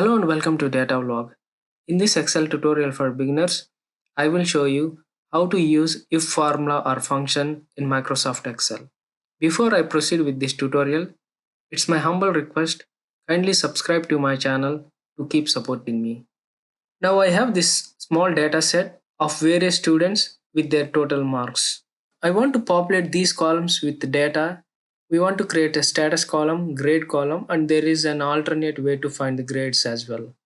Hello and welcome to Datavlog. In this Excel tutorial for beginners, I will show you how to use if formula or function in Microsoft Excel. Before I proceed with this tutorial, it's my humble request, kindly subscribe to my channel to keep supporting me. Now I have this small data set of various students with their total marks. I want to populate these columns with the data. We want to create a status column, grade column, and there is an alternate way to find the grades as well.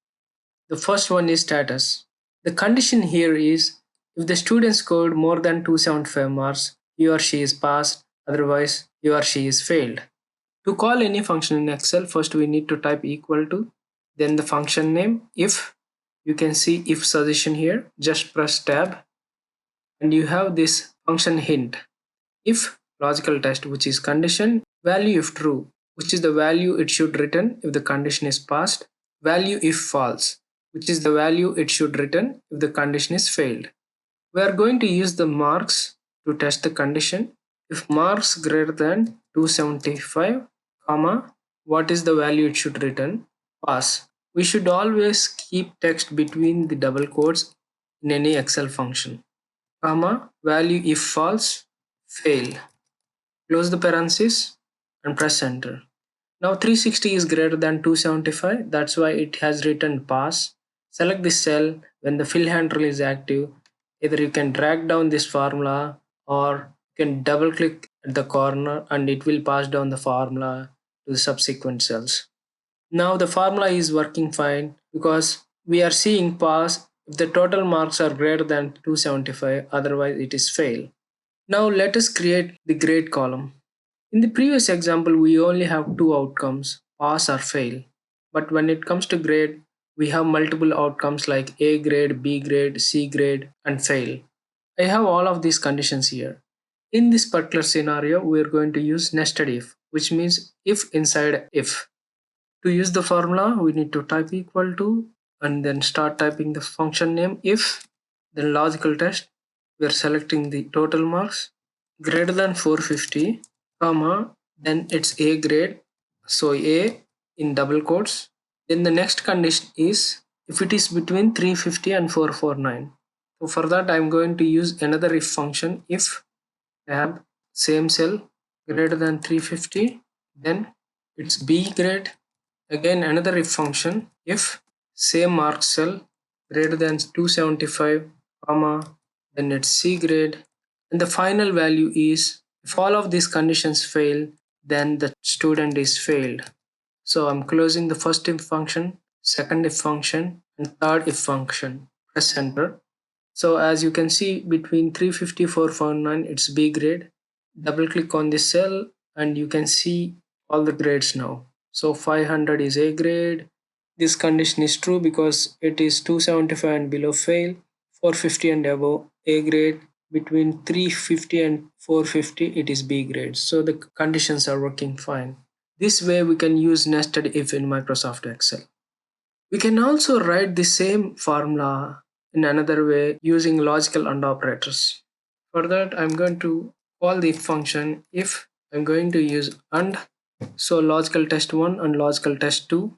The first one is status. The condition here is if the student scored more than 275 marks, he or she is passed, otherwise, he or she is failed. To call any function in Excel, first we need to type equal to, then the function name, if. You can see if suggestion here, just press tab, and you have this function hint. If logical test, which is condition, value if true, which is the value it should return if the condition is passed, value if false, which is the value it should return if the condition is failed. We are going to use the marks to test the condition. If marks greater than 275, comma, what is the value it should return? Pass. We should always keep text between the double quotes in any Excel function. Comma, value if false, fail. Close the parenthesis and press enter. Now 360 is greater than 275, that's why it has written pass. Select this cell when the fill handle is active. Either you can drag down this formula or you can double click at the corner and it will pass down the formula to the subsequent cells. Now the formula is working fine because we are seeing pass if the total marks are greater than 275, otherwise it is fail. Now let us create the grade column. In the previous example, we only have two outcomes, pass or fail. But when it comes to grade, we have multiple outcomes like A grade, B grade, C grade, and fail. I have all of these conditions here. In this particular scenario, we are going to use nested if, which means if inside if. To use the formula, we need to type equal to and then start typing the function name if, then logical test. We are selecting the total marks greater than 450, comma, then it's A grade, so A in double quotes. Then the next condition is if it is between 350 and 449. So for that I'm going to use another if function, if tab, same cell, greater than 350, then it's B grade. Again another if function, if same mark cell greater than 275, comma, then it's C grade, and the final value is if all of these conditions fail, then the student is failed. So I'm closing the first if function, second if function, and third if function. Press enter. So as you can see, between 350 449 it's B grade. Double click on this cell and you can see all the grades now. So 500 is A grade. This condition is true because it is 275 and below fail. 450 and above A grade. Between 350 and 450 it is B grade. So the conditions are working fine. This way we can use nested if in Microsoft Excel. We can also write the same formula in another way using logical AND operators. For that I'm going to call the function if. I'm going to use AND. So logical test 1 and logical test 2.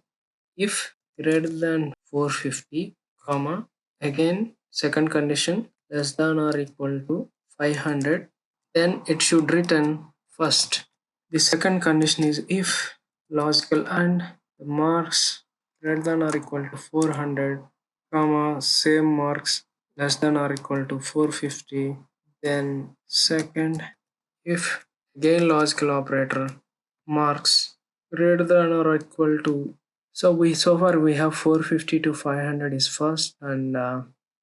If greater than 450, comma, again second condition less than or equal to 500, then it should return first. The second condition is if logical and the marks greater than or equal to 400, comma, same marks less than or equal to 450, then second if again logical operator marks greater than or equal to, so far we have 450 to 500 is first, and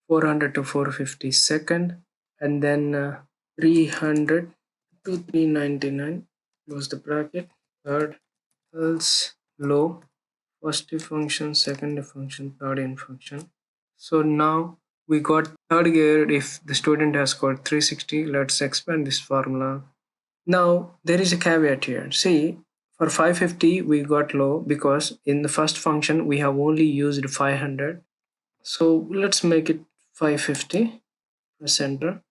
400 to 450 second, and then 300 to 399, close the bracket, third, else low, first if function, second if function, third if function. So now we got third grade if the student has scored 360. Let's expand this formula. Now there is a caveat here. See, for 550 we got low because in the first function we have only used 500. So let's make it 550, press enter.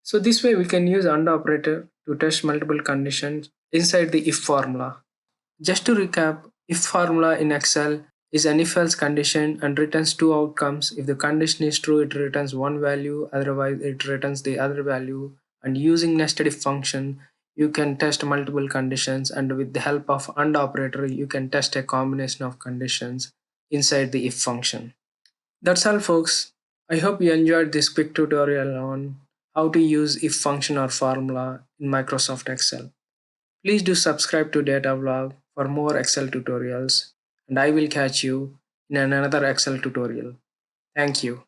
So this way we can use AND operator to test multiple conditions inside the if formula. Just to recap, if formula in Excel is an if else condition and returns two outcomes. If the condition is true, it returns one value, otherwise, it returns the other value. And using nested if function, you can test multiple conditions, and with the help of AND operator, you can test a combination of conditions inside the if function. That's all, folks. I hope you enjoyed this quick tutorial on how to use if function or formula in Microsoft Excel. Please do subscribe to Datavlog for more Excel tutorials, and I will catch you in another Excel tutorial. Thank you.